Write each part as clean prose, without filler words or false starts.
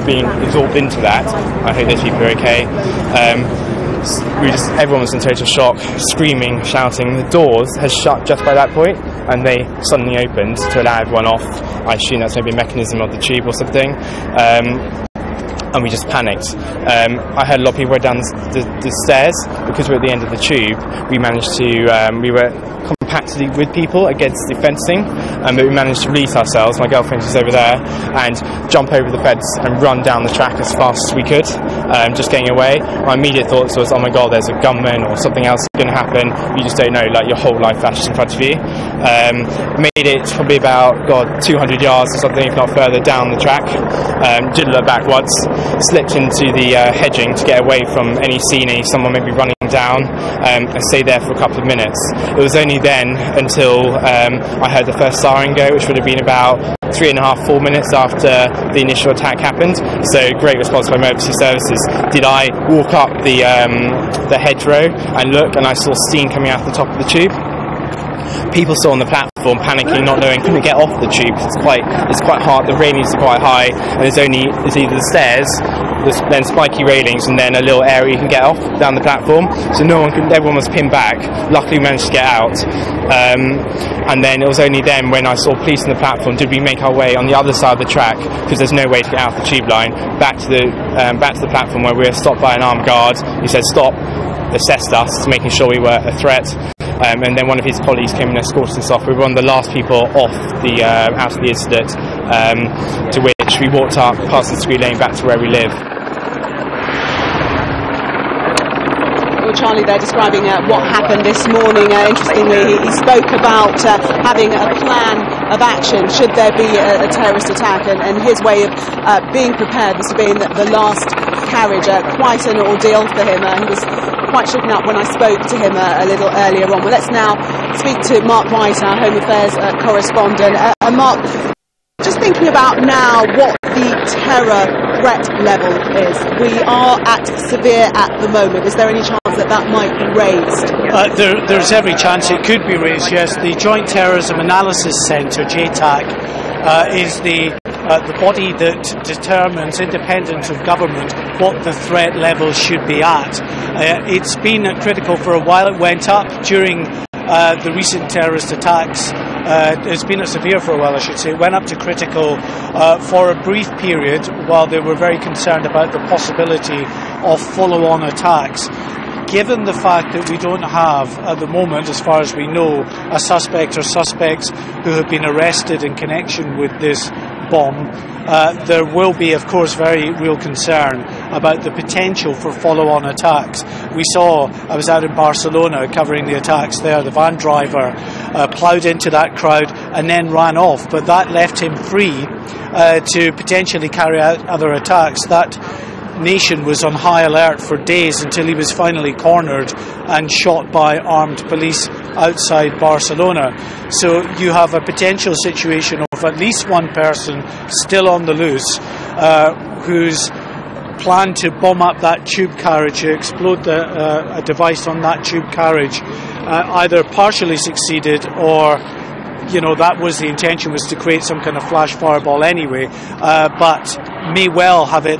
being absorbed into that. I hope those people are okay. Everyone was in total shock, screaming, shouting. The doors had shut just by that point, and they suddenly opened to allow everyone off. I assume that's maybe a mechanism of the tube or something. And we just panicked. I heard a lot of people go down the stairs. Because we're at the end of the tube, we managed to, we were compacted with people against the fencing, but we managed to release ourselves, my girlfriend is over there, and jump over the fence and run down the track as fast as we could, just getting away. My immediate thoughts was, oh my god, there's a gunman or something else going to happen. You just don't know, like your whole life flashes in front of you. Made it probably about, 200 yards or something, if not further, down the track. Didn't look back once. Slipped into the hedging to get away from any scene, someone maybe running down, and stayed there for a couple of minutes. It was only then until I heard the first siren go, which would have been about 3.5–4 minutes after the initial attack happened. So great response by emergency services. Did I walk up the hedgerow and look, and I saw steam coming out the top of the tube? People still on the platform, panicking, not knowing, couldn't get off the tube. It's quite hard. The railings are quite high, and it's either the stairs, then spiky railings, and then a little area you can get off down the platform. So everyone was pinned back. Luckily, we managed to get out. And then it was only then, when I saw police on the platform, did we make our way on the other side of the track, because there's no way to get out the tube line, back to the platform where we were stopped by an armed guard. He said stop, assessed us, making sure we were a threat. And then one of his colleagues came and escorted us off. We were one of the last people off out of the incident, to which we walked up past the Screen Lane back to where we live. Well, Charlie there describing what happened this morning. Interestingly, he spoke about having a plan of action should there be a terrorist attack, and his way of being prepared, this being the last carriage, quite an ordeal for him. He was quite shaken up when I spoke to him a little earlier on. Well, let's now speak to Mark White, our Home Affairs correspondent. Mark, just thinking about now what the terror threat level is. We are at severe at the moment. Is there any chance that might be raised? There's every chance it could be raised, yes. The Joint Terrorism Analysis Centre, JTAC, is the body that determines, independent of government, what the threat level should be at. It's been critical for a while. It went up during the recent terrorist attacks. It's been severe for a while, I should say. It went up to critical for a brief period while they were very concerned about the possibility of follow-on attacks. Given the fact that we don't have, at the moment, as far as we know, a suspect or suspects who have been arrested in connection with this bomb, there will be, of course, very real concern about the potential for follow-on attacks. I was out in Barcelona covering the attacks there. The van driver ploughed into that crowd and then ran off, but that left him free to potentially carry out other attacks. That nation was on high alert for days until he was finally cornered and shot by armed police outside Barcelona. So you have a potential situation of at least one person still on the loose who's planned to bomb up that tube carriage, explode a device on that tube carriage, either partially succeeded or that was the intention, was to create some kind of flash fireball anyway, but may well have a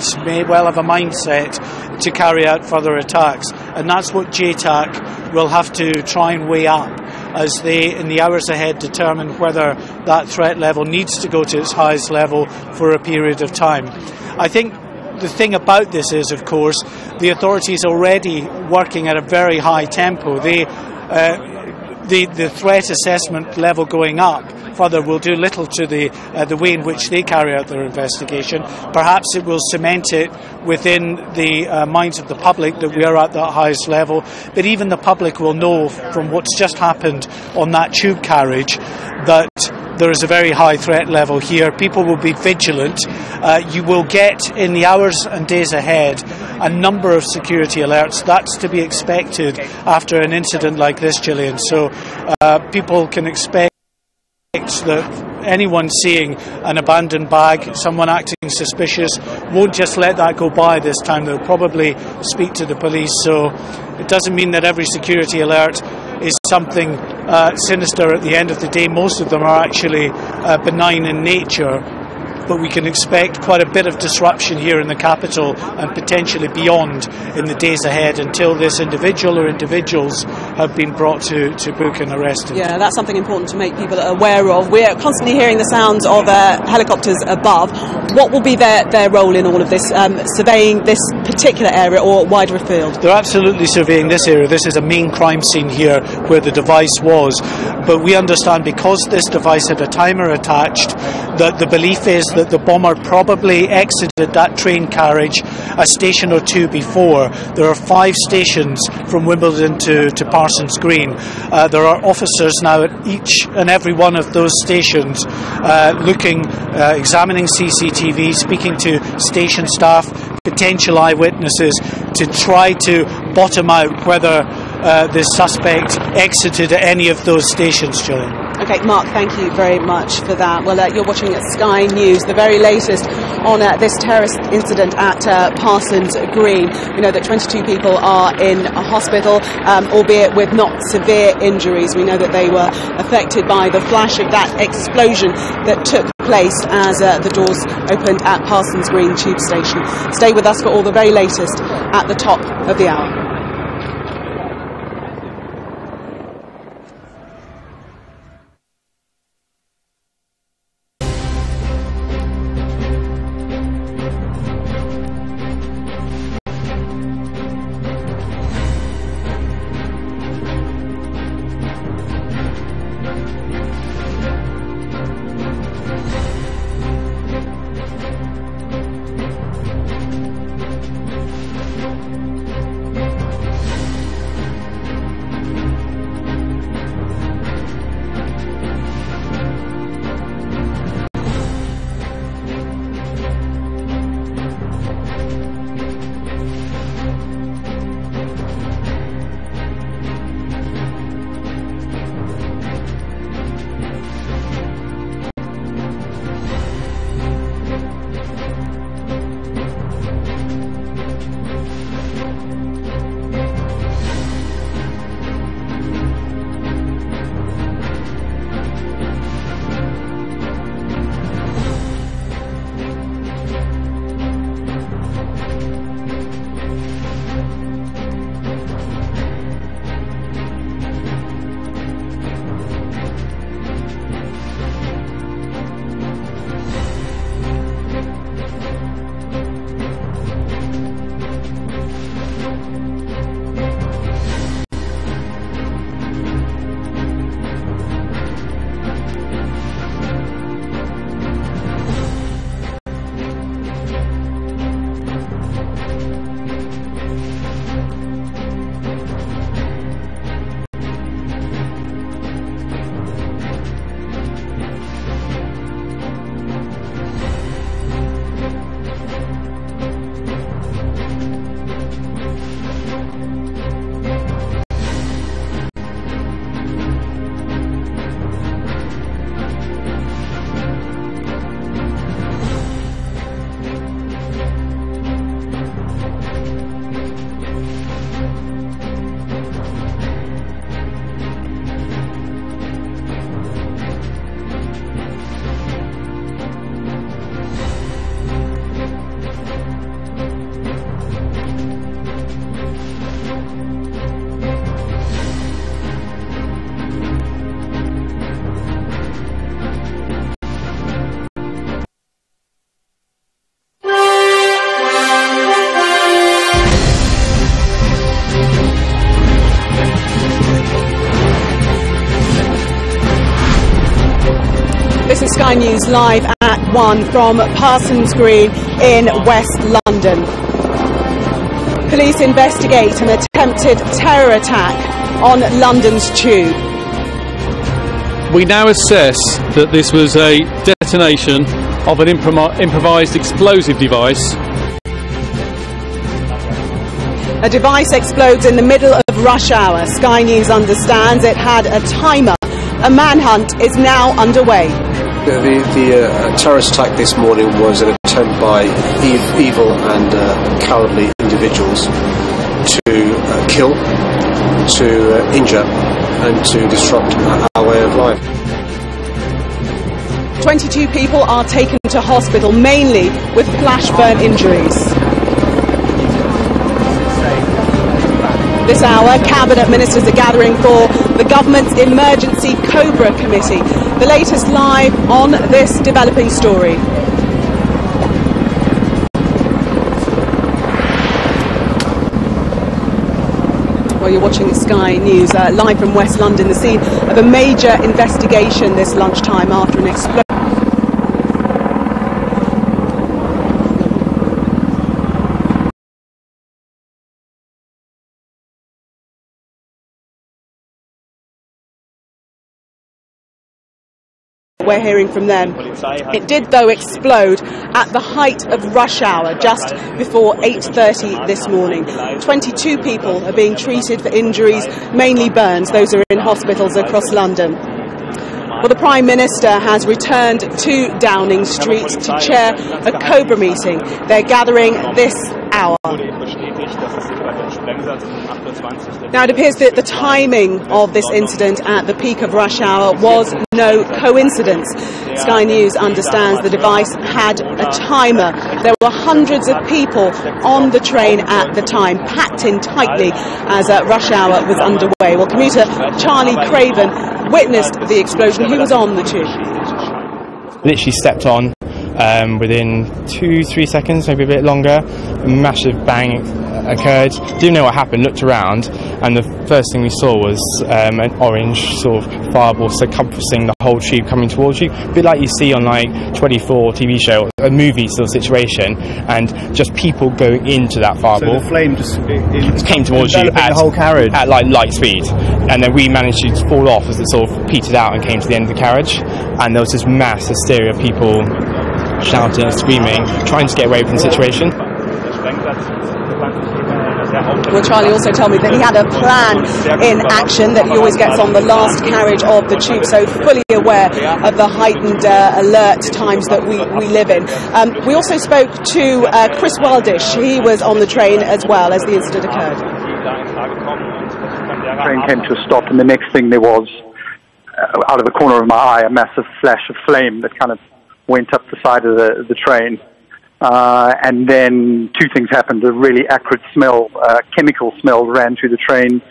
mindset to carry out further attacks. And that's what JTAC will have to try and weigh up as they, in the hours ahead, determine whether that threat level needs to go to its highest level for a period of time. I think the thing about this is, of course, the authorities already working at a very high tempo. The threat assessment level going up further will do little to the way in which they carry out their investigation. Perhaps it will cement it within the minds of the public that we are at that highest level, but even the public will know from what's just happened on that tube carriage that there is a very high threat level here. People will be vigilant. You will get, in the hours and days ahead, a number of security alerts. That's to be expected after an incident like this, Gillian. So people can expect that anyone seeing an abandoned bag, someone acting suspicious, won't just let that go by this time. They'll probably speak to the police. So it doesn't mean that every security alert is something sinister at the end of the day. Most of them are actually benign in nature, but we can expect quite a bit of disruption here in the capital and potentially beyond in the days ahead until this individual or individuals have been brought to book and arrested. Yeah, that's something important to make people aware of. We're constantly hearing the sounds of helicopters above. What will be their role in all of this, surveying this particular area or wider afield? They're absolutely surveying this area. This is a main crime scene here where the device was. But we understand because this device had a timer attached that the belief is that the bomber probably exited that train carriage a station or two before. There are 5 stations from Wimbledon to Parsons Green. There are officers now at each and every one of those stations looking, examining CCTV, speaking to station staff, potential eyewitnesses to try to bottom out whether the suspect exited at any of those stations, Gillian. Okay, Mark, thank you very much for that. Well, you're watching Sky News, the very latest on this terrorist incident at Parsons Green. We know that 22 people are in a hospital, albeit with not severe injuries. We know that they were affected by the flash of that explosion that took place as the doors opened at Parsons Green Tube Station. Stay with us for all the very latest at the top of the hour. Sky News live at 1 from Parsons Green in West London. Police investigate an attempted terror attack on London's tube. We now assess that this was a detonation of an improvised explosive device. A device explodes in the middle of rush hour. Sky News understands it had a timer. A manhunt is now underway. The terrorist attack this morning was an attempt by evil and cowardly individuals to kill, to injure and to disrupt our way of life. 22 people are taken to hospital, mainly with flash burn injuries. This hour, Cabinet Ministers are gathering for the government's Emergency Cobra Committee. The latest live on this developing story. Well, you're watching Sky News live from West London, the scene of a major investigation this lunchtime after an explosion. We're hearing from them. It did, though, explode at the height of rush hour, just before 8:30 this morning. 22 people are being treated for injuries, mainly burns. Those are in hospitals across London. Well, the Prime Minister has returned to Downing Street to chair a Cobra meeting. They're gathering this hour. Now, it appears that the timing of this incident at the peak of rush hour was no coincidence. Sky News understands the device had a timer. There were hundreds of people on the train at the time, packed in tightly as rush hour was underway. Well, commuter Charlie Craven witnessed the explosion. He was on the tube. Literally stepped on within 2-3 seconds, maybe a bit longer. A massive bang occurred. Didn't know what happened, looked around, and the first thing we saw was an orange sort of fireball circumferencing the whole tube coming towards you, a bit like you see on like 24 TV show, a movie sort of situation, and just people going into that fireball. So the flame just came towards you at the whole carriage at like light speed, and then we managed to fall off as it sort of petered out and came to the end of the carriage, and there was this mass hysteria of people shouting and screaming, trying to get away from the situation. Well, Charlie also told me that he had a plan in action that he always gets on the last carriage of the tube, so fully aware of the heightened alert times that we live in. We also spoke to Chris Wildish. He was on the train as well as the incident occurred. The train came to a stop, and the next thing there was, out of the corner of my eye, a massive flash of flame that kind of went up the side of the train. And then two things happened. A really acrid smell, chemical smell ran through the train,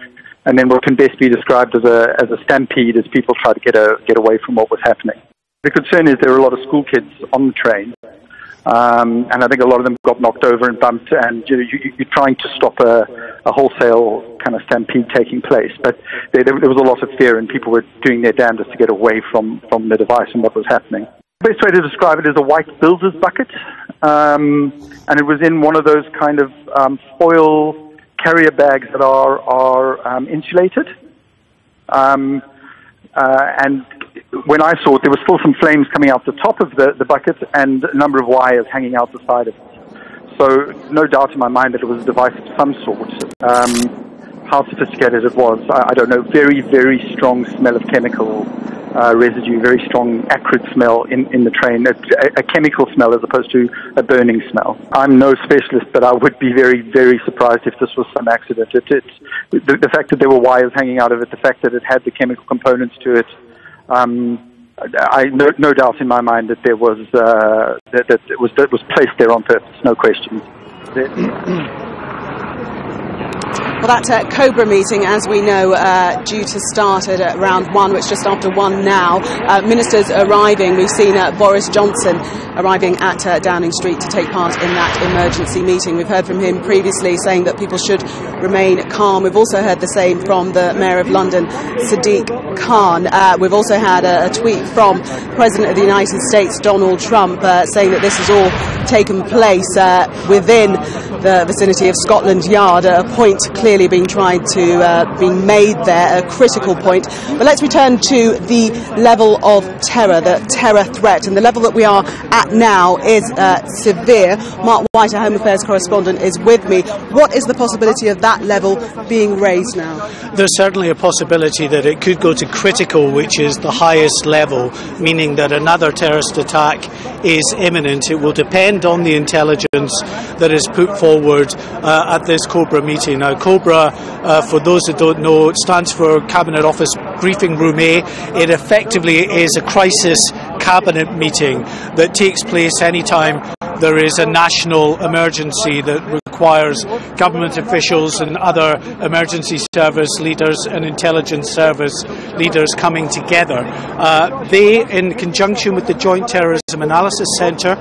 and then what can best be described as a stampede as people tried to get away from what was happening. The concern is there were a lot of school kids on the train, and I think a lot of them got knocked over and bumped, and you're trying to stop a wholesale kind of stampede taking place. But there was a lot of fear, and people were doing their damnedest to get away from the device and what was happening. The best way to describe it is a white Builder's bucket, and it was in one of those kind of foil carrier bags that are insulated. And when I saw it, there was still some flames coming out the top of the bucket and a number of wires hanging out the side of it. So no doubt in my mind that it was a device of some sort. How sophisticated it was, I don't know. Very, very strong smell of chemical residue, very strong acrid smell in the train, a chemical smell as opposed to a burning smell. I'm no specialist, but I would be very, very surprised if this was some accident. The fact that there were wires hanging out of it, the fact that it had the chemical components to it, no doubt in my mind that there was that it was placed there on purpose, no question. Well, that Cobra meeting, as we know, due to start at around 1, which is just after 1 now. Ministers arriving. We've seen Boris Johnson arriving at Downing Street to take part in that emergency meeting. We've heard from him previously saying that people should remain calm. We've also heard the same from the Mayor of London, Sadiq Khan. We've also had a tweet from President of the United States, Donald Trump, saying that this has all taken place within the vicinity of Scotland Yard, a point clearly being tried to be made there, a critical point. But let's return to the level of terror, the terror threat, and the level that we are at now is severe. Mark White, our Home Affairs correspondent, is with me. What is the possibility of that level being raised now? There's certainly a possibility that it could go to critical, which is the highest level, meaning that another terrorist attack is imminent. It will depend on the intelligence that is put forward at this Cobra meeting. Now, Cobra, for those that don't know, it stands for Cabinet Office Briefing Room A. It effectively is a crisis cabinet meeting that takes place anytime there is a national emergency that requires government officials and other emergency service leaders and intelligence service leaders coming together. They, in conjunction with the Joint Terrorism Analysis Centre,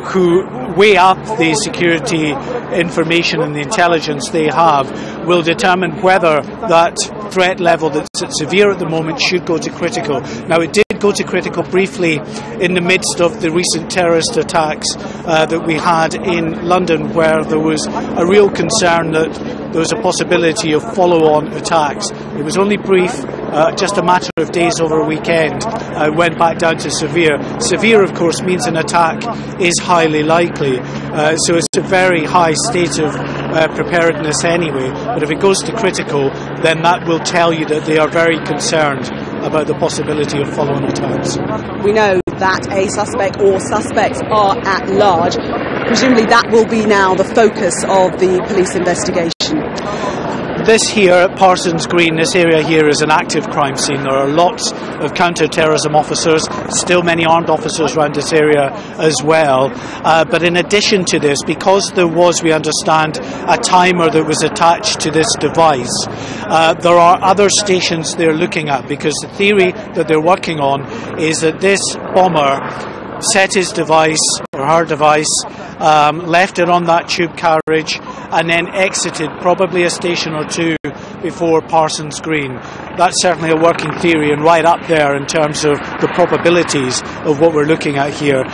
who weigh up the security information and the intelligence they have, will determine whether that threat level that's at severe at the moment should go to critical. Now, it did go to critical briefly in the midst of the recent terrorist attacks that we had in London, where there was a real concern that there was a possibility of follow-on attacks. It was only brief, just a matter of days over a weekend. Went back down to severe. Severe, of course, means an attack is highly likely. So it's a very high state of preparedness anyway. But if it goes to critical, then that will tell you that they are very concerned about the possibility of follow-on attacks. We know that a suspect or suspects are at large. Presumably that will be now the focus of the police investigation. This here at Parsons Green, this area here is an active crime scene. There are lots of counter-terrorism officers, still many armed officers around this area as well. But in addition to this, because there was, we understand, a timer that was attached to this device, there are other stations they're looking at, because the theory that they're working on is that this bomber set his device, or her device, left it on that tube carriage and then exited probably a station or two before Parsons Green. That's certainly a working theory and right up there in terms of the probabilities of what we're looking at here.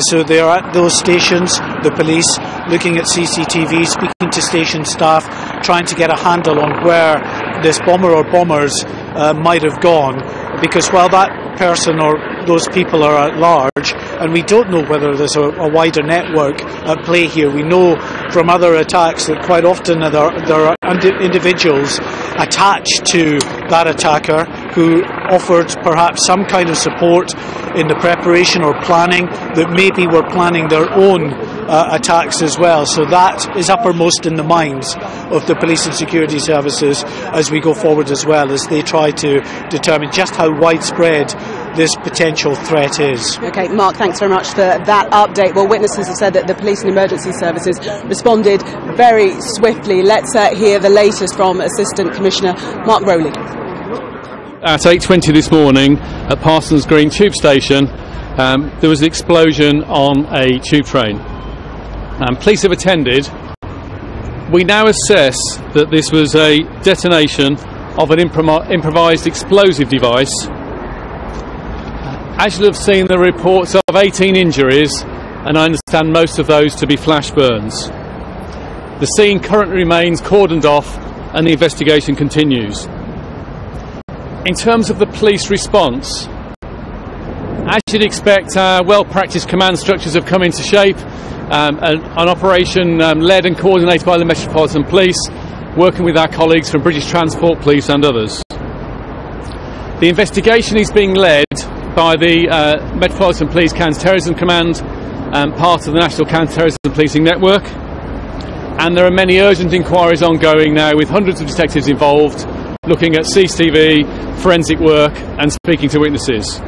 So they are at those stations, the police, looking at CCTV, speaking to station staff, trying to get a handle on where this bomber or bombers might have gone, because while that person or those people are at large, and we don't know whether there's a wider network at play here. We know from other attacks that quite often there are individuals attached to that attacker who offered perhaps some kind of support in the preparation or planning, that maybe were planning their own attacks as well. So that is uppermost in the minds of the police and security services as we go forward, as well as they try to determine just how widespread this potential threat is. Okay, Mark, thanks very much for that update. Well, witnesses have said that the police and emergency services responded very swiftly. Let's hear the latest from Assistant Commissioner Mark Rowley. At 8:20 this morning at Parsons Green tube station, there was an explosion on a tube train. Police have attended. We now assess that this was a detonation of an improvised explosive device. As you'll have seen, the reports of 18 injuries, and I understand most of those to be flash burns. The scene currently remains cordoned off and the investigation continues. In terms of the police response, as you'd expect, well-practiced command structures have come into shape. An operation led and coordinated by the Metropolitan Police, working with our colleagues from British Transport Police and others. The investigation is being led by the Metropolitan Police Counter-Terrorism Command, part of the National Counter-Terrorism Policing Network, and there are many urgent inquiries ongoing now with hundreds of detectives involved, looking at CCTV, forensic work and speaking to witnesses.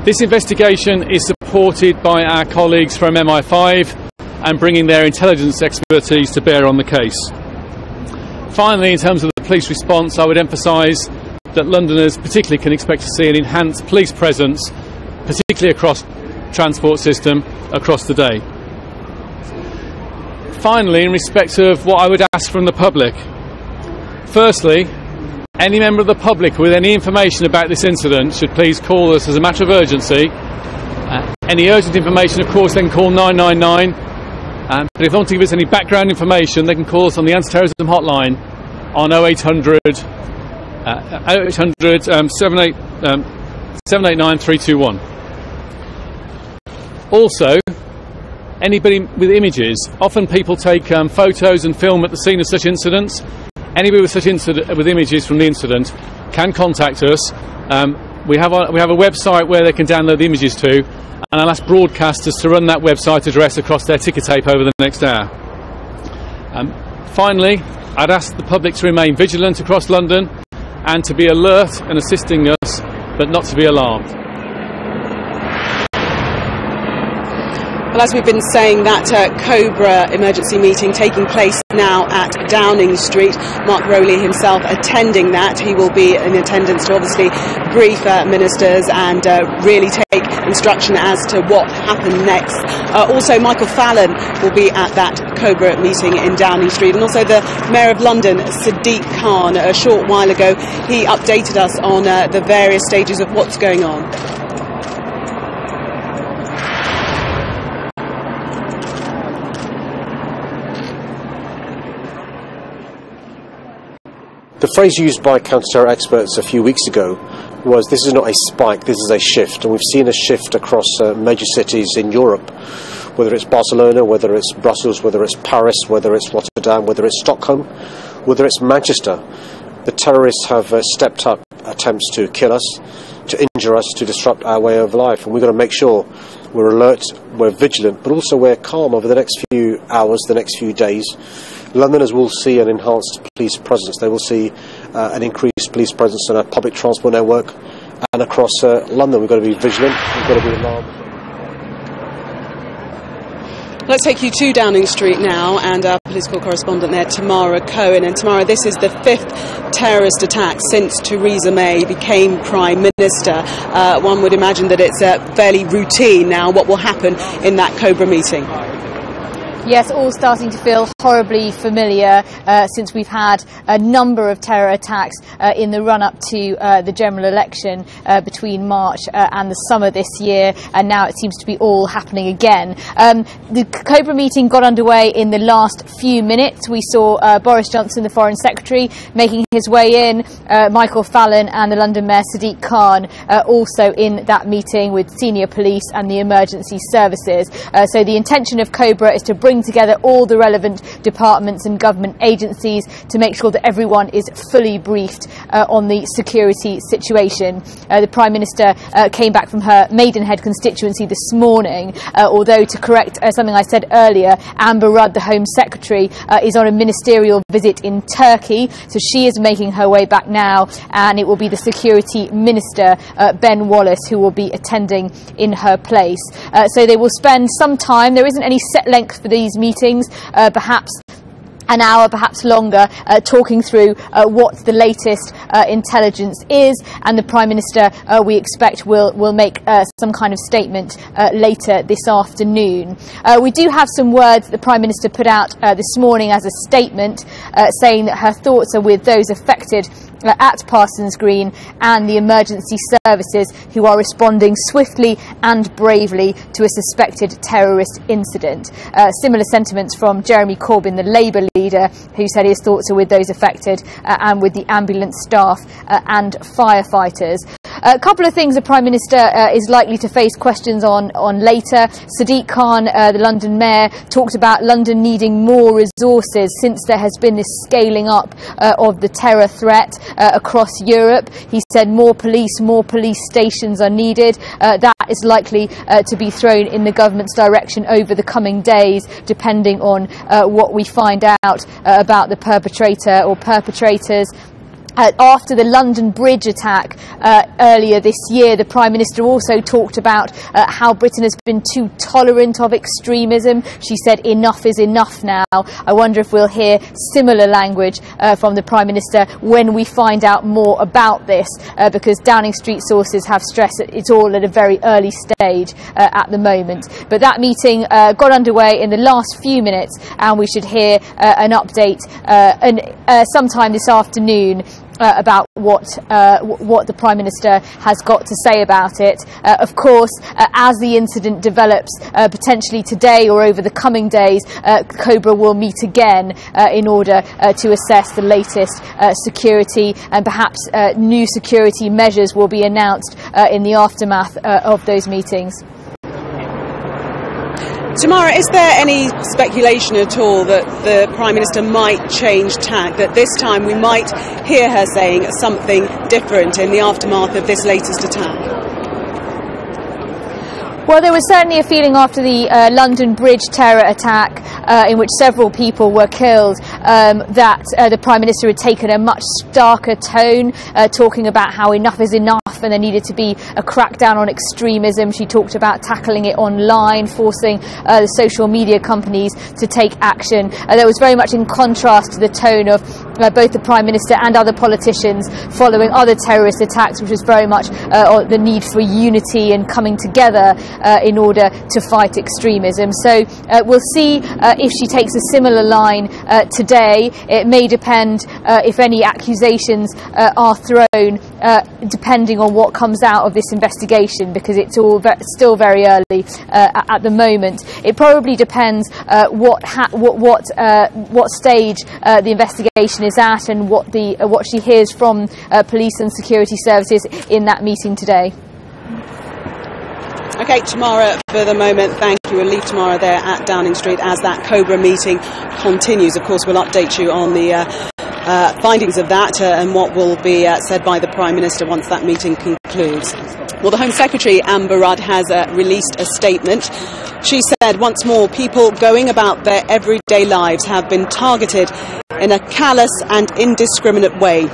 This investigation is supported by our colleagues from MI5 and bringing their intelligence expertise to bear on the case. Finally, in terms of the police response, I would emphasise that Londoners particularly can expect to see an enhanced police presence, particularly across transport system, across the day. Finally, in respect of what I would ask from the public, firstly, any member of the public with any information about this incident should please call us as a matter of urgency. Any urgent information, of course, they can call 999. But if they want to give us any background information, they can call us on the anti-terrorism hotline on 0800 789 321. Also, anybody with images, often people take photos and film at the scene of such incidents. Anybody with such with images from the incident can contact us. We have a website where they can download the images to, and I'll ask broadcasters to run that website address across their ticker tape over the next hour. Finally, I'd ask the public to remain vigilant across London and to be alert and assisting us, but not to be alarmed. Well, as we've been saying, that Cobra emergency meeting taking place now at Downing Street. Mark Rowley himself attending that. He will be in attendance to obviously brief ministers and really take instruction as to what happened next. Also, Michael Fallon will be at that Cobra meeting in Downing Street, and also the Mayor of London, Sadiq Khan. A short while ago, he updated us on the various stages of what's going on. The phrase used by counter-terror experts a few weeks ago was, this is not a spike, this is a shift. And we've seen a shift across major cities in Europe, whether it's Barcelona, whether it's Brussels, whether it's Paris, whether it's Rotterdam, whether it's Stockholm, whether it's Manchester. The terrorists have stepped up attempts to kill us, to injure us, to disrupt our way of life. And we've got to make sure we're alert, we're vigilant, but also we're calm over the next few hours, the next few days. Londoners will see an enhanced police presence. They will see an increased police presence on our public transport network and across London. We've got to be vigilant, we've got to be alarmed. Let's take you to Downing Street now, and our political correspondent there, Tamara Cohen. And Tamara, this is the 5th terrorist attack since Theresa May became Prime Minister. One would imagine that it's fairly routine now what will happen in that Cobra meeting. Yes, all starting to feel horribly familiar since we've had a number of terror attacks in the run-up to the general election between March and the summer this year, and now it seems to be all happening again. The Cobra meeting got underway in the last few minutes. We saw Boris Johnson, the Foreign Secretary, making his way in, Michael Fallon and the London Mayor Sadiq Khan also in that meeting with senior police and the emergency services. So the intention of Cobra is to bring together all the relevant departments and government agencies to make sure that everyone is fully briefed on the security situation. The Prime Minister came back from her Maidenhead constituency this morning, although, to correct something I said earlier, Amber Rudd, the Home Secretary, is on a ministerial visit in Turkey, so she is making her way back now, and it will be the Security Minister, Ben Wallace, who will be attending in her place. So they will spend some time. There isn't any set length for these meetings, perhaps an hour, perhaps longer, talking through what the latest intelligence is, and the Prime Minister, we expect, will make some kind of statement later this afternoon. We do have some words the Prime Minister put out this morning as a statement, saying that her thoughts are with those affected at Parsons Green and the emergency services who are responding swiftly and bravely to a suspected terrorist incident. Similar sentiments from Jeremy Corbyn, the Labour leader, who said his thoughts are with those affected and with the ambulance staff and firefighters. A couple of things the Prime Minister is likely to face questions on later. Sadiq Khan, the London Mayor, talked about London needing more resources since there has been this scaling up of the terror threat across Europe. He said more police stations are needed. That is likely to be thrown in the government's direction over the coming days, depending on what we find out about the perpetrator or perpetrators. After the London Bridge attack earlier this year, the Prime Minister also talked about how Britain has been too tolerant of extremism. She said enough is enough now. I wonder if we'll hear similar language from the Prime Minister when we find out more about this, because Downing Street sources have stressed that it's all at a very early stage at the moment. But that meeting got underway in the last few minutes, and we should hear an update sometime this afternoon about what the Prime Minister has got to say about it. Of course, as the incident develops, potentially today or over the coming days, Cobra will meet again in order to assess the latest security, and perhaps new security measures will be announced in the aftermath of those meetings. Tamara, is there any speculation at all that the Prime Minister might change tack, that this time we might hear her saying something different in the aftermath of this latest attack? Well, there was certainly a feeling after the London Bridge terror attack, in which several people were killed, that the Prime Minister had taken a much starker tone, talking about how enough is enough and there needed to be a crackdown on extremism. She talked about tackling it online, forcing the social media companies to take action. That was very much in contrast to the tone of both the Prime Minister and other politicians following other terrorist attacks, which was very much the need for unity and coming together in order to fight extremism. So we'll see if she takes a similar line today. It may depend if any accusations are thrown, depending on what comes out of this investigation, because it's all still very early at the moment. It probably depends what stage the investigation is at, and what she hears from police and security services in that meeting today. OK, Tamara, for the moment, thank you. We'll leave Tamara there at Downing Street as that Cobra meeting continues. Of course, we'll update you on the findings of that and what will be said by the Prime Minister once that meeting concludes. Well, the Home Secretary, Amber Rudd, has released a statement. She said, once more, people going about their everyday lives have been targeted in a callous and indiscriminate way.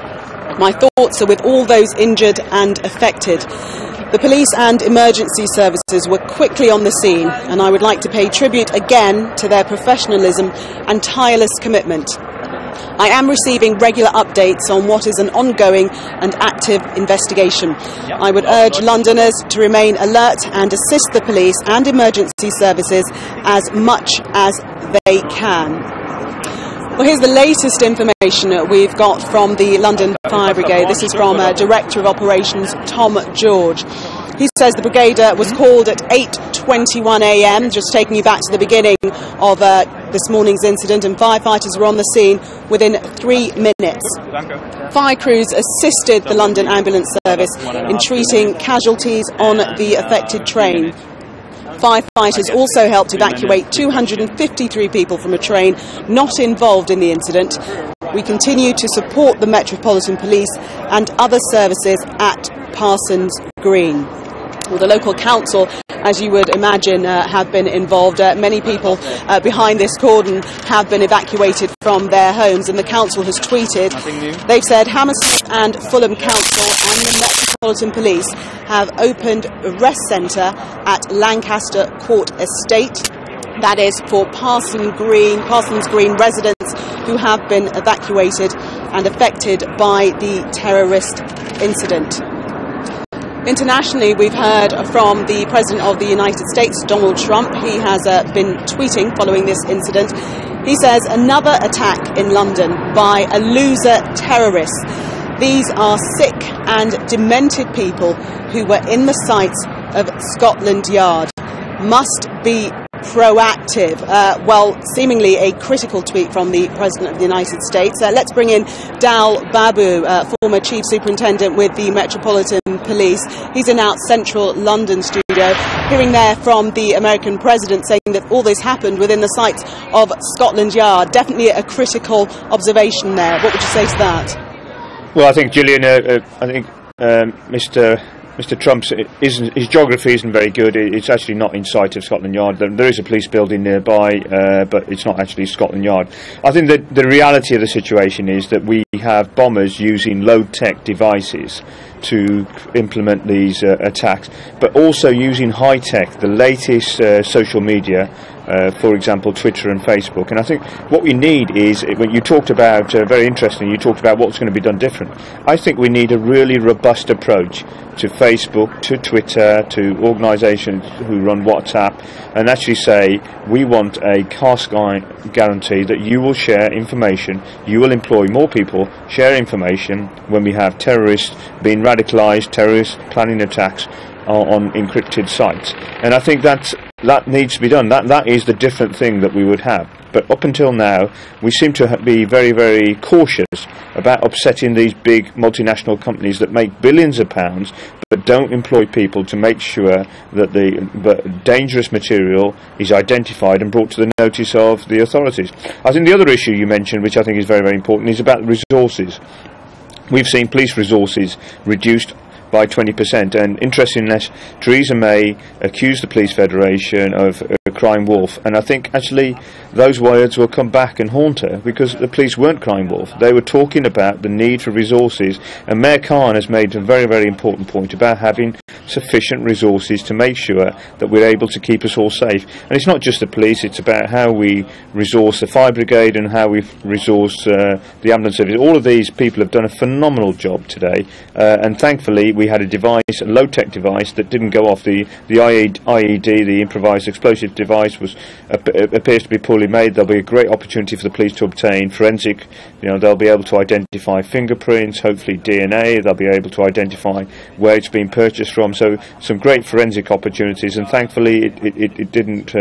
My thoughts are with all those injured and affected. The police and emergency services were quickly on the scene, and I would like to pay tribute again to their professionalism and tireless commitment. I am receiving regular updates on what is an ongoing and active investigation. I would urge Londoners to remain alert and assist the police and emergency services as much as they can. Well, here's the latest information we've got from the London Fire Brigade. This is from Director of Operations Tom George. He says the brigade was called at 8:21 a.m, just taking you back to the beginning of this morning's incident, and firefighters were on the scene within 3 minutes. Fire crews assisted the London Ambulance Service in treating casualties on the affected train. Firefighters also helped evacuate 253 people from a train not involved in the incident. We continue to support the Metropolitan Police and other services at Parsons Green. Well, the local council, as you would imagine, have been involved. Many people behind this cordon have been evacuated from their homes, and the council has tweeted. They've said Hammersmith and Fulham Council and the Metropolitan Police have opened a rest centre at Lancaster Court Estate. That is for Parsons Green residents who have been evacuated and affected by the terrorist incident. Internationally, we've heard from the President of the United States, Donald Trump. He has been tweeting following this incident. He says, another attack in London by a loser terrorist. These are sick and demented people who were in the sights of Scotland Yard. Must be proactive. Well, seemingly a critical tweet from the President of the United States. Let's bring in Dal Babu, former Chief Superintendent with the Metropolitan Police. He's in our central London studio. Hearing there from the American President saying that all this happened within the sights of Scotland Yard. Definitely a critical observation there. What would you say to that? Well, I think, Gillian, Mr. Mr. Trump's his geography isn't very good. It's actually not in sight of Scotland Yard. There is a police building nearby, but it's not actually Scotland Yard. I think that the reality of the situation is that we have bombers using low-tech devices to implement these attacks, but also using high-tech, the latest social media, for example Twitter and Facebook. And I think what we need is, when you talked about, very interesting, you talked about what's going to be done different. I think we need a really robust approach to Facebook, to Twitter, to organisations who run WhatsApp, and actually say, we want a caste guarantee that you will share information, you will employ more people, share information when we have terrorists being radicalised, terrorists planning attacks on encrypted sites. And I think that needs to be done. That is the different thing that we would have. But up until now, we seem to be very, very cautious about upsetting these big multinational companies that make billions of pounds but don't employ people to make sure that the dangerous material is identified and brought to the notice of the authorities. I think the other issue you mentioned, which I think is very, very important, is about resources. We've seen police resources reduced by 20%, and interestingly, Theresa May accused the Police Federation of a crime wolf, and I think actually those words will come back and haunt her, because the police weren't crime wolf. They were talking about the need for resources, and Mayor Khan has made a very, very important point about having sufficient resources to make sure that we're able to keep us all safe. And it's not just the police, it's about how we resource the fire brigade and how we resource the ambulance service. All of these people have done a phenomenal job today, and thankfully we had a device, a low-tech device that didn't go off. The IED, the improvised explosive device, appears to be poorly made. There'll be a great opportunity for the police to obtain forensic. They'll be able to identify fingerprints, hopefully DNA. They'll be able to identify where it's been purchased from. So some great forensic opportunities, and thankfully it didn't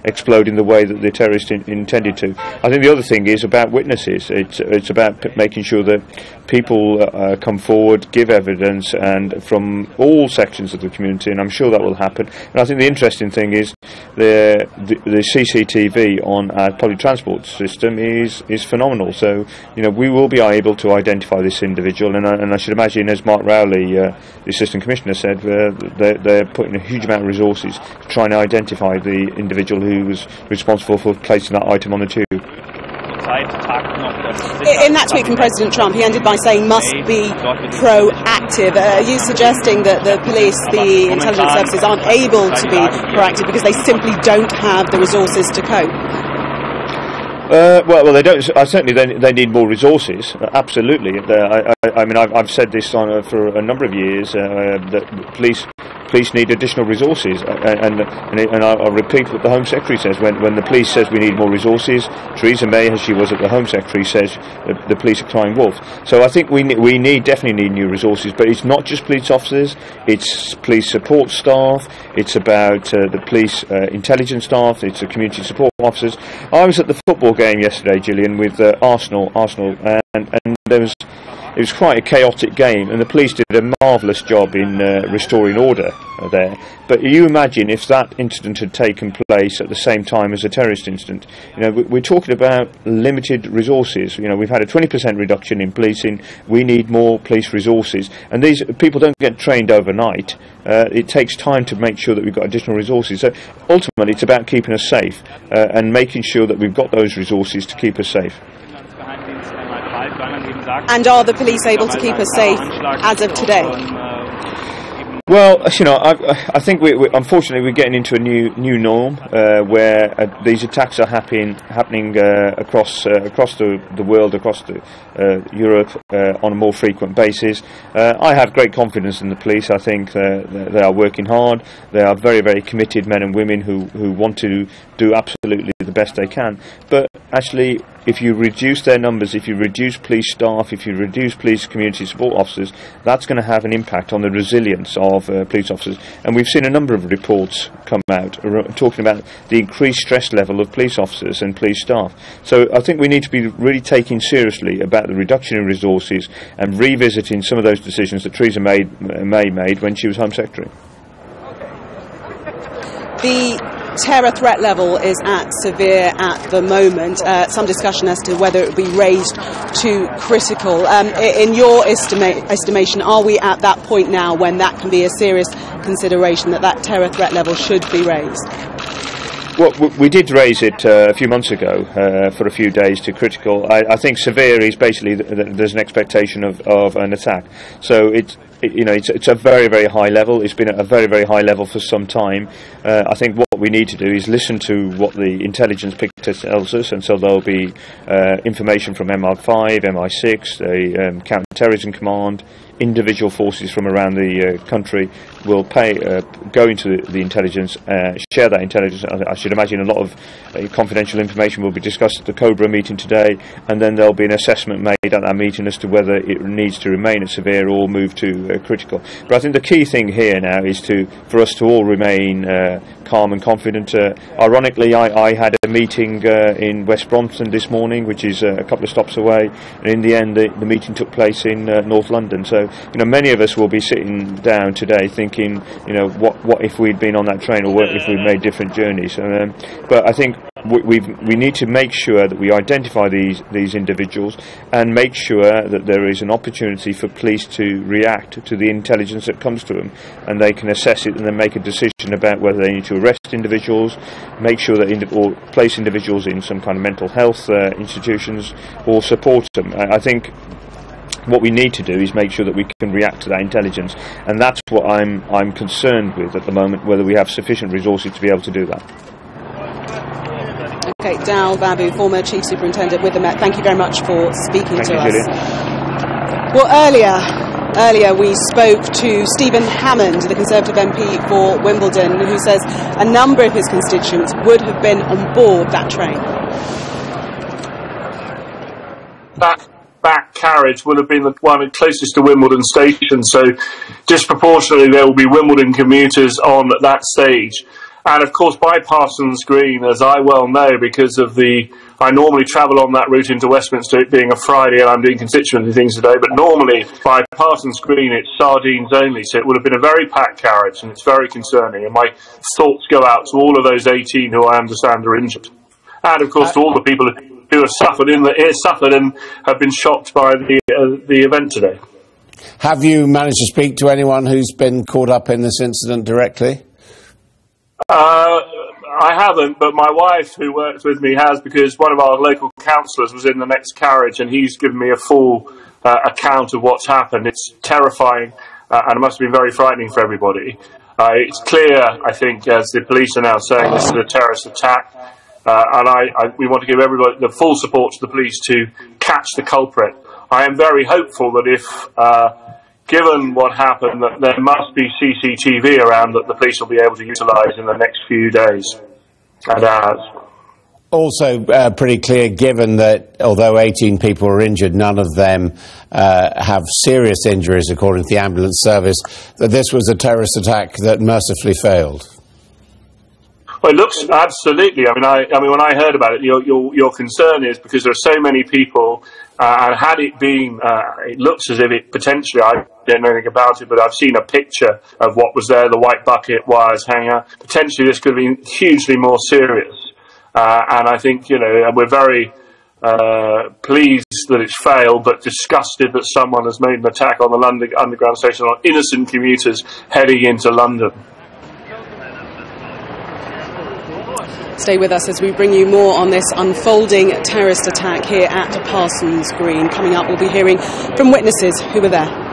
explode in the way that the terrorists intended to. I think the other thing is about witnesses. It's about making sure that people come forward, give evidence, and from all sections of the community, and I'm sure that will happen. And I think the interesting thing is the CCTV on our public transport system is phenomenal. So we will be able to identify this individual, and I should imagine, as Mark Rowley, the Assistant Commissioner, said, they're putting a huge amount of resources to try and identify the individual who was responsible for placing that item on the tube. In that tweet from President Trump, he ended by saying must be proactive. Are you suggesting that the police, the intelligence services, aren't able to be proactive because they simply don't have the resources to cope? Well, they don't. Certainly, they need more resources. Absolutely. I mean, I've said this for a number of years that police need additional resources, and I'll repeat what the Home Secretary says. When the police says we need more resources, Theresa May, as she was at the Home Secretary, says the police are crying wolf. So I think we definitely need new resources, but it's not just police officers, it's police support staff, it's about the police intelligence staff, it's the community support officers. I was at the football game yesterday, Gillian, with Arsenal, and it was quite a chaotic game, and the police did a marvellous job in restoring order there. But you imagine if that incident had taken place at the same time as a terrorist incident. We're talking about limited resources. We've had a 20% reduction in policing. We need more police resources, and these people don't get trained overnight. It takes time to make sure that we've got additional resources. So ultimately, it's about keeping us safe and making sure that we've got those resources to keep us safe. And are the police able to keep us safe as of today? Well, I think unfortunately we're getting into a new norm where these attacks are happening across the world, across Europe on a more frequent basis. I have great confidence in the police. I think they are working hard. They are very, very committed men and women who want to do absolutely the best they can. But actually, if you reduce their numbers, if you reduce police staff, if you reduce police community support officers, that's going to have an impact on the resilience of police officers. And we've seen a number of reports come out talking about the increased stress level of police officers and police staff. So I think we need to be really taking seriously about the reduction in resources and revisiting some of those decisions that Theresa May made when she was Home Secretary. The terror threat level is at severe at the moment. Some discussion as to whether it would be raised to critical. In your estimation, are we at that point now when that can be a serious consideration, that terror threat level should be raised? Well, we did raise it a few months ago for a few days to critical. I think severe is basically there's an expectation of an attack. So it's a very, very high level. It's been at a very, very high level for some time. I think what we need to do is listen to what the intelligence picture tells us, and so there'll be information from MI5, MI6, the Counter-Terrorism Command. Individual forces from around the country will go into the intelligence, share that intelligence. I should imagine a lot of confidential information will be discussed at the Cobra meeting today, and then there'll be an assessment made at that meeting as to whether it needs to remain at severe or move to critical. But I think the key thing here now is for us to all remain calm and confident. Ironically, I had a meeting in West Brompton this morning, which is a couple of stops away, and in the end the meeting took place in North London. So many of us will be sitting down today thinking, what if we'd been on that train, or what if we'd made different journeys. But I think we need to make sure that we identify these individuals and make sure that there is an opportunity for police to react to the intelligence that comes to them, and they can assess it and then make a decision about whether they need to arrest individuals, make sure that or place individuals in some kind of mental health institutions, or support them. I think what we need to do is make sure that we can react to that intelligence, and that's what I'm concerned with at the moment, whether we have sufficient resources to be able to do that. Okay, Dal Babu, former Chief Superintendent with the Met, thank you very much for speaking to us. Julian. Well, earlier we spoke to Stephen Hammond, the Conservative MP for Wimbledon, who says a number of his constituents would have been on board that train. That back carriage would have been the one closest to Wimbledon station, so disproportionately there will be Wimbledon commuters on that stage. And of course by Parsons Green, as I well know, because of I normally travel on that route into Westminster, it being a Friday and I'm doing constituency things today, but normally by Parsons Green it's sardines only, so it would have been a very packed carriage, and it's very concerning, and my thoughts go out to all of those 18 who I understand are injured, and of course to all the people who have suffered and have been shocked by the event today. Have you managed to speak to anyone who's been caught up in this incident directly? I haven't, but my wife, who works with me, has, because one of our local councillors was in the next carriage, and he's given me a full account of what's happened. It's terrifying, and it must have been very frightening for everybody. It's clear, I think, as the police are now saying, this is a terrorist attack. And we want to give everybody the full support to the police to catch the culprit. I am very hopeful that if, given what happened, that there must be CCTV around that the police will be able to utilise in the next few days and hours. Also pretty clear, given that although 18 people were injured, none of them have serious injuries, according to the ambulance service, that this was a terrorist attack that mercifully failed. Well, it looks absolutely. I mean, when I heard about it, your concern is because there are so many people, and had it been, it looks as if it potentially. I don't know anything about it, but I've seen a picture of what was there: the white bucket, wires, hanger. Potentially, this could have been hugely more serious. And I think we're very pleased that it's failed, but disgusted that someone has made an attack on the London Underground station on innocent commuters heading into London. Stay with us as we bring you more on this unfolding terrorist attack here at Parsons Green. Coming up, we'll be hearing from witnesses who were there.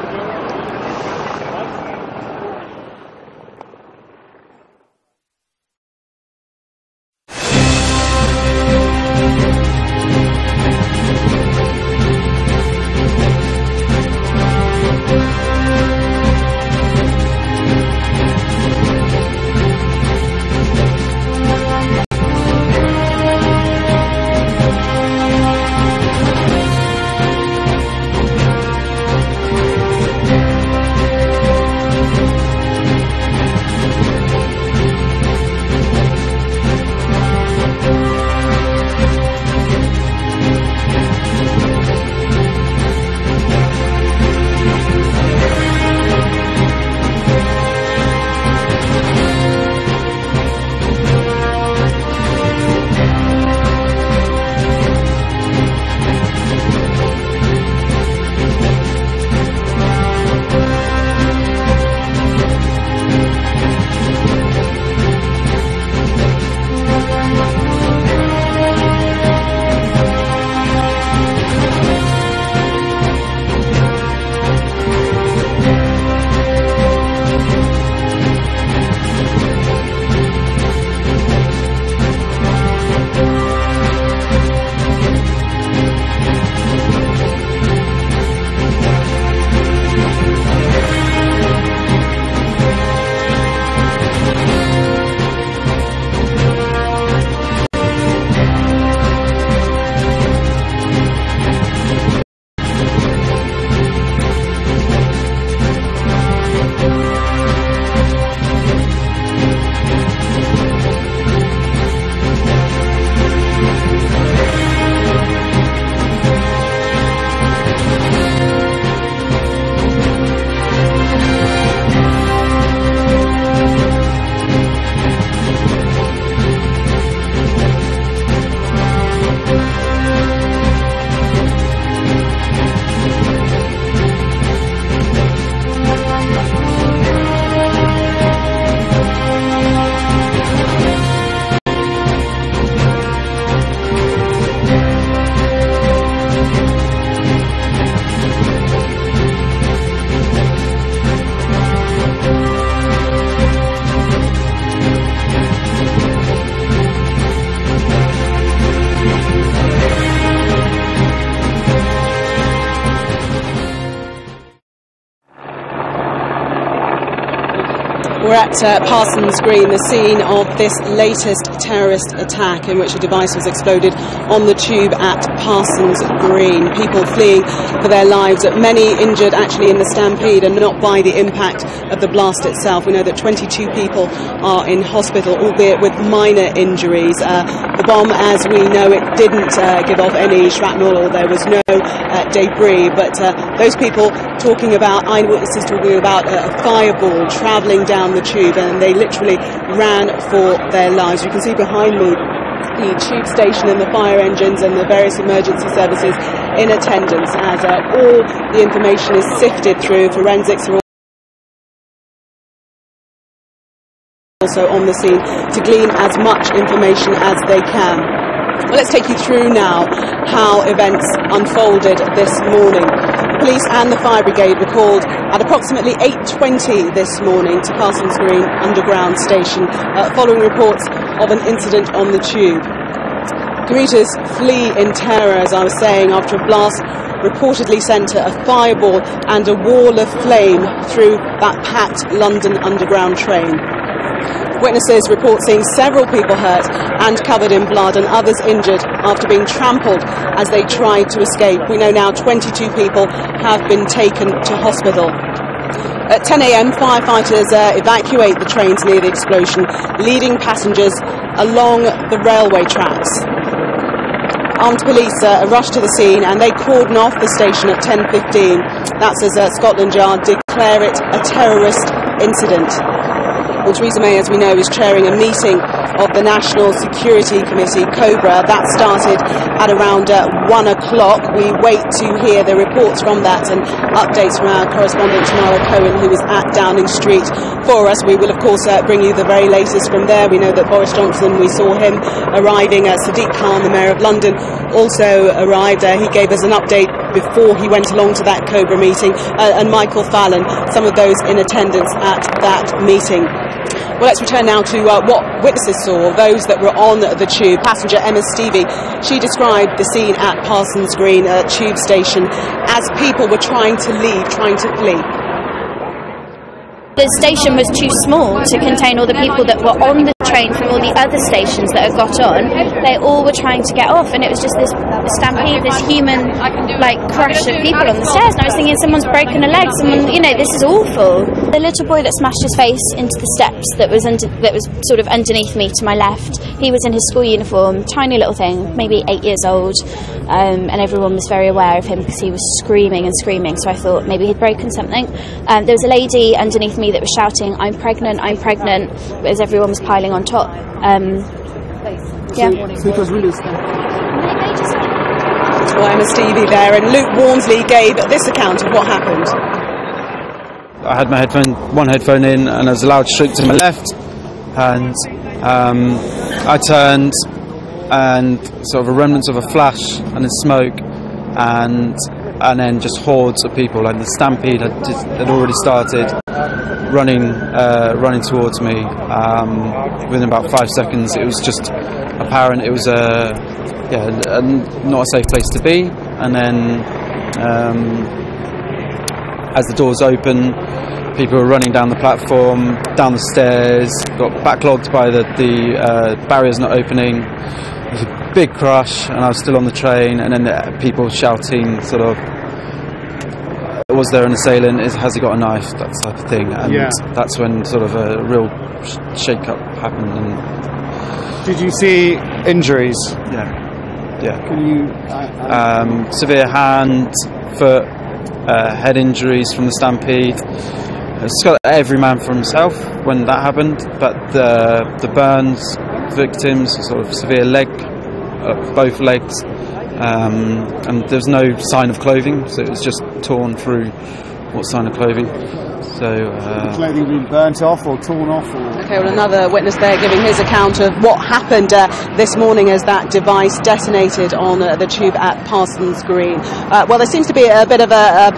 We're at Parsons Green, the scene of this latest terrorist attack in which a device was exploded on the tube at Parsons Green. People fleeing for their lives, many injured actually in the stampede and not by the impact of the blast itself. We know that 22 people are in hospital, albeit with minor injuries. The bomb, as we know, it didn't give off any shrapnel, or there was no debris, but those people talking about, eyewitnesses talking about a fireball travelling down the tube, and they literally ran for their lives. You can see behind me the tube station and the fire engines and the various emergency services in attendance as all the information is sifted through. Forensics are also on the scene to glean as much information as they can. Well, let's take you through now how events unfolded this morning. The police and the fire brigade were called at approximately 8:20 this morning to Parsons Green Underground Station following reports of an incident on the tube. Commuters flee in terror, as I was saying, after a blast reportedly sent a fireball and a wall of flame through that packed London Underground train. Witnesses report seeing several people hurt and covered in blood, and others injured after being trampled as they tried to escape. We know now 22 people have been taken to hospital. At 10 a.m, firefighters evacuate the trains near the explosion, leading passengers along the railway tracks. Armed police rushed to the scene and they cordon off the station at 10:15. That's as Scotland Yard declare it a terrorist incident. Well, Theresa May, as we know, is chairing a meeting of the National Security Committee, COBRA. That started at around 1 o'clock. We wait to hear the reports from that and updates from our correspondent Tamara Cohen, who is at Downing Street for us. We will, of course, bring you the very latest from there. We know that Boris Johnson, we saw him arriving. Sadiq Khan, the Mayor of London, also arrived. He gave us an update before he went along to that COBRA meeting, and Michael Fallon, some of those in attendance at that meeting. Well, let's return now to what witnesses saw, those that were on the tube. Passenger Emma Stevie, she described the scene at Parsons Green tube station as people were trying to leave, trying to flee. The station was too small to contain all the people that were on the train from all the other stations that had got on. They all were trying to get off, and it was just this stampede, this human crush of people on the stairs. And I was thinking, someone's broken a leg, someone, this is awful. The little boy that smashed his face into the steps that was sort of underneath me to my left, he was in his school uniform, tiny little thing, maybe 8 years old, and everyone was very aware of him because he was screaming and screaming. So I thought maybe he'd broken something. There was a lady underneath me that was shouting, I'm pregnant, as everyone was piling on top. So it was really well, Emma Stevie there, and Luke Walmsley gave this account of what happened. I had my one headphone in, and there was a loud shriek to my left, and I turned, and sort of a remnants of a flash and a smoke, and then just hordes of people, and the stampede had already started. Running towards me. Within about 5 seconds, it was just apparent it was not a safe place to be. And then, as the doors open, people were running down the platform, down the stairs, got backlogged by the barriers not opening. It was a big crush, and I was still on the train. And then people shouting, sort of, was there an assailant? Has he got a knife? That type of thing. And that's when sort of a real shake-up happened. And did you see injuries? Yeah. Can you? Severe hand, foot, head injuries from the stampede. It's got every man for himself when that happened. But the burns victims, sort of severe leg, both legs. And there's no sign of clothing, so it was just torn through. What sign of clothing? So the clothing being burnt off or torn off? Okay, well, another witness there giving his account of what happened this morning as that device detonated on the tube at Parsons Green. Well, there seems to be a bit of a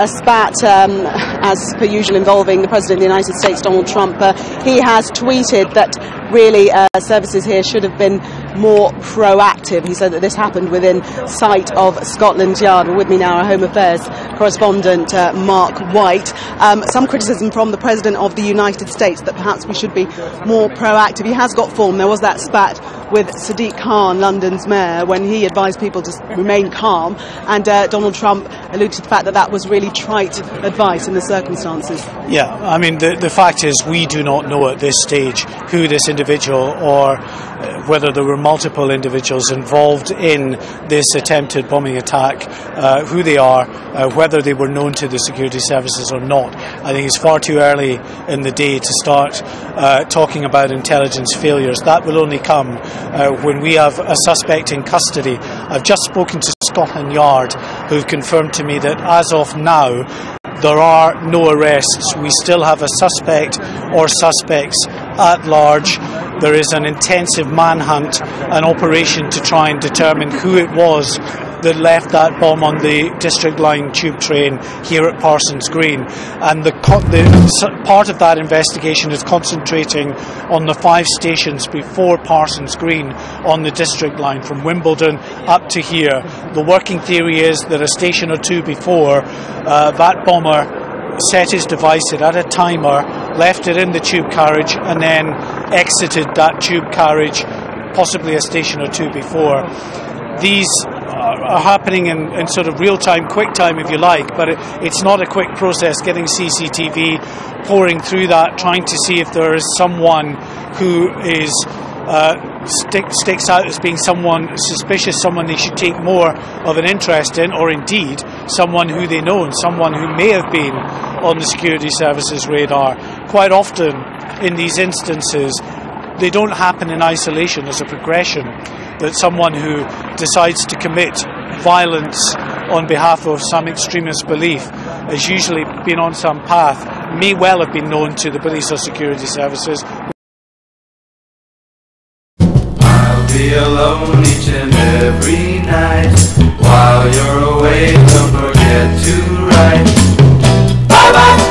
spat, as per usual, involving the President of the United States, Donald Trump. He has tweeted that really services here should have been more proactive. He said that this happened within sight of Scotland Yard. With me now, our Home Affairs correspondent, Mark White. some criticism from the President of the United States that perhaps we should be more proactive. He has got form. There was that spat with Sadiq Khan, London's mayor, when he advised people to remain calm, and Donald Trump alluded to the fact that that was really trite advice in the circumstances. Yeah, I mean, the fact is we do not know at this stage who this individual or whether there were multiple individuals involved in this attempted bombing attack, who they are, whether they were known to the security services or not. I think it's far too early in the day to start talking about intelligence failures. That will only come when we have a suspect in custody. I've just spoken to Scotland Yard, who've confirmed to me that as of now there are no arrests. We still have a suspect or suspects at large. There is an intensive manhunt, an operation to try and determine who it was that left that bomb on the District Line tube train here at Parsons Green. And the part of that investigation is concentrating on the 5 stations before Parsons Green on the District Line, from Wimbledon up to here. The working theory is that a station or 2 before, that bomber set his device, it had a timer, left it in the tube carriage, and then exited that tube carriage, possibly a station or 2 before. These are happening in sort of real time, quick time if you like, but it's not a quick process. Getting CCTV, pouring through that, trying to see if there is someone who is sticks out as being someone suspicious, someone they should take more of an interest in, or indeed someone who they know and someone who may have been on the security services radar. Quite often in these instances they don't happen in isolation. There's a progression that someone who decides to commit violence on behalf of some extremist belief has usually been on some path, may well have been known to the police or security services. Be alone each and every night. While you're away, don't forget to write. Bye bye.